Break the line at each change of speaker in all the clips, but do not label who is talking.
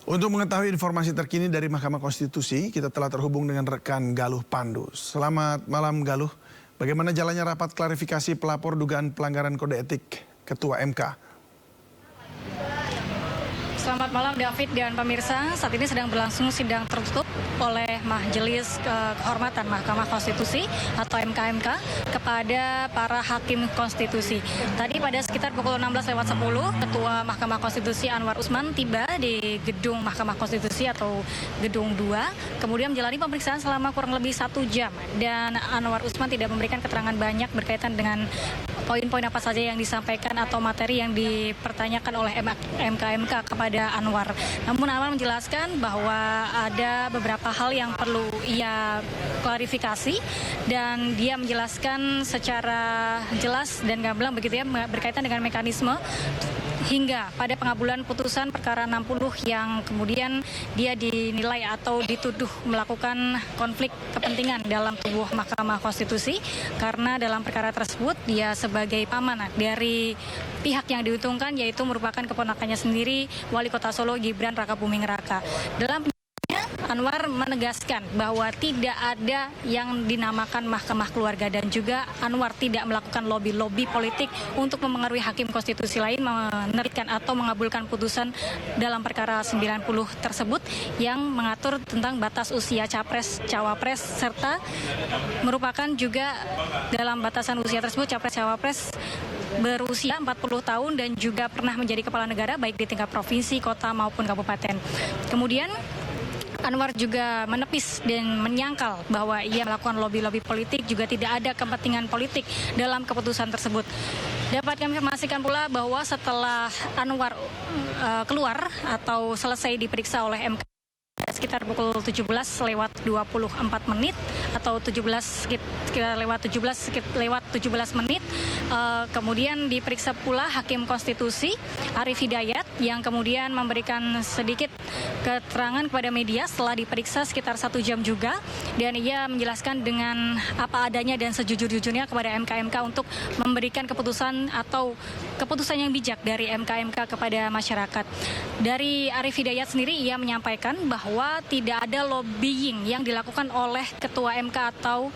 Untuk mengetahui informasi terkini dari Mahkamah Konstitusi, kita telah terhubung dengan rekan Galuh Pandu. Selamat malam Galuh, bagaimana jalannya rapat klarifikasi pelapor dugaan pelanggaran kode etik Ketua MK?
Selamat malam David dan pemirsa, saat ini sedang berlangsung sidang tertutup oleh Majelis Kehormatan Mahkamah Konstitusi atau MKMK kepada para hakim konstitusi. Tadi pada sekitar pukul 16.10, Ketua Mahkamah Konstitusi Anwar Usman tiba di gedung Mahkamah Konstitusi atau gedung 2, kemudian menjalani pemeriksaan selama kurang lebih 1 jam. Dan Anwar Usman tidak memberikan keterangan banyak berkaitan dengan poin-poin apa saja yang disampaikan atau materi yang dipertanyakan oleh MKMK kepada Anwar. Namun Anwar menjelaskan bahwa ada beberapa hal yang perlu ia klarifikasi dan dia menjelaskan secara jelas dan gamblang begitu ya berkaitan dengan mekanisme hingga pada pengabulan putusan perkara 60 yang kemudian dia dinilai atau dituduh melakukan konflik kepentingan dalam tubuh Mahkamah Konstitusi karena dalam perkara tersebut dia sebagai paman dari pihak yang diuntungkan yaitu merupakan keponakannya sendiri Wali Kota Solo Gibran Rakabuming Raka. Dalam Anwar menegaskan bahwa tidak ada yang dinamakan mahkamah keluarga dan juga Anwar tidak melakukan lobby-lobby politik untuk memengaruhi hakim konstitusi lain menerbitkan atau mengabulkan putusan dalam perkara 90 tersebut yang mengatur tentang batas usia capres, cawapres serta merupakan juga dalam batasan usia tersebut capres, cawapres berusia 40 tahun dan juga pernah menjadi kepala negara baik di tingkat provinsi, kota maupun kabupaten. Kemudian Anwar juga menepis dan menyangkal bahwa ia melakukan lobby-lobby politik, juga tidak ada kepentingan politik dalam keputusan tersebut. Dapat kami informasikan pula bahwa setelah Anwar keluar atau selesai diperiksa oleh MK sekitar pukul 17.24 atau 17 menit kemudian diperiksa pula Hakim Konstitusi Arief Hidayat yang kemudian memberikan sedikit keterangan kepada media setelah diperiksa sekitar 1 jam juga, dan ia menjelaskan dengan apa adanya dan sejujur-jujurnya kepada MKMK untuk memberikan keputusan atau keputusan yang bijak dari MKMK kepada masyarakat. Dari Arief Hidayat sendiri ia menyampaikan bahwa tidak ada lobbying yang dilakukan oleh Ketua MK atau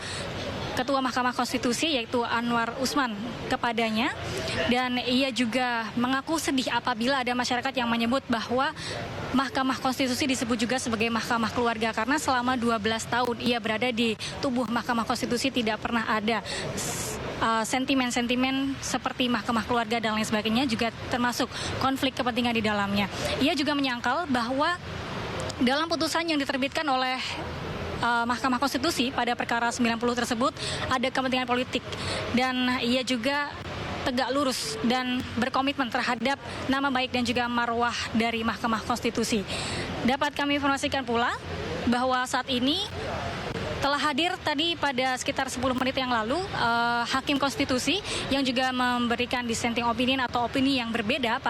Ketua Mahkamah Konstitusi yaitu Anwar Usman kepadanya, dan ia juga mengaku sedih apabila ada masyarakat yang menyebut bahwa Mahkamah Konstitusi disebut juga sebagai Mahkamah Keluarga karena selama 12 tahun ia berada di tubuh Mahkamah Konstitusi tidak pernah ada sentimen-sentimen seperti Mahkamah Keluarga dan lain sebagainya, juga termasuk konflik kepentingan di dalamnya. Ia juga menyangkal bahwa dalam putusan yang diterbitkan oleh Mahkamah Konstitusi pada perkara 90 tersebut ada kepentingan politik, dan ia juga tegak lurus dan berkomitmen terhadap nama baik dan juga marwah dari Mahkamah Konstitusi. Dapat kami informasikan pula bahwa saat ini telah hadir tadi pada sekitar 10 menit yang lalu Hakim Konstitusi yang juga memberikan dissenting opinion atau opini yang berbeda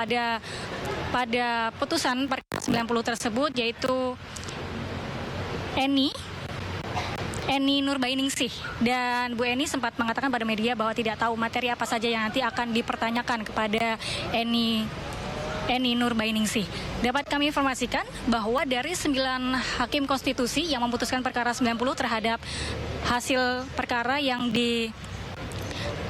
pada putusan perkara 90 tersebut, yaitu Eni Nurbainingsih, dan Bu Eni sempat mengatakan pada media bahwa tidak tahu materi apa saja yang nanti akan dipertanyakan kepada Eni Nurbainingsih. Dapat kami informasikan bahwa dari 9 hakim konstitusi yang memutuskan perkara 90 terhadap hasil perkara yang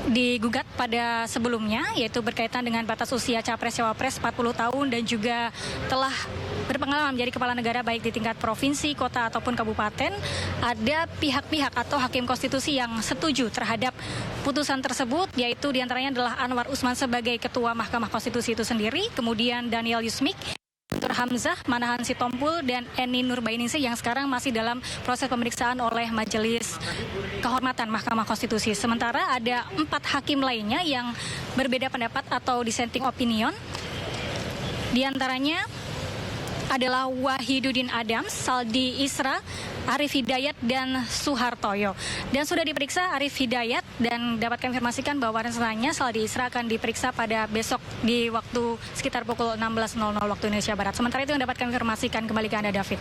digugat pada sebelumnya, yaitu berkaitan dengan batas usia capres-cawapres 40 tahun dan juga telah berpengalaman menjadi kepala negara baik di tingkat provinsi, kota ataupun kabupaten, ada pihak-pihak atau hakim konstitusi yang setuju terhadap putusan tersebut, yaitu diantaranya adalah Anwar Usman sebagai Ketua Mahkamah Konstitusi itu sendiri, kemudian Daniel Yusmik, Guntur Hamzah, Manahan Sitompul, dan Eni Nurbainingsih yang sekarang masih dalam proses pemeriksaan oleh Majelis Kehormatan Mahkamah Konstitusi. Sementara ada 4 hakim lainnya yang berbeda pendapat atau dissenting opinion, diantaranya adalah Wahidudin Adams, Saldi Isra, Arief Hidayat, dan Suhartoyo. Dan sudah diperiksa Arief Hidayat, dan dapat kami informasikan bahwa rencananya Saldi Isra akan diperiksa pada besok di waktu sekitar pukul 16.00 waktu Indonesia Barat. Sementara itu yang dapat kami informasikan, kembali ke Anda David.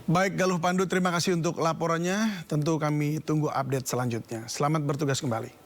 Baik Galuh Pandu, terima kasih untuk laporannya. Tentu kami tunggu update selanjutnya. Selamat bertugas kembali.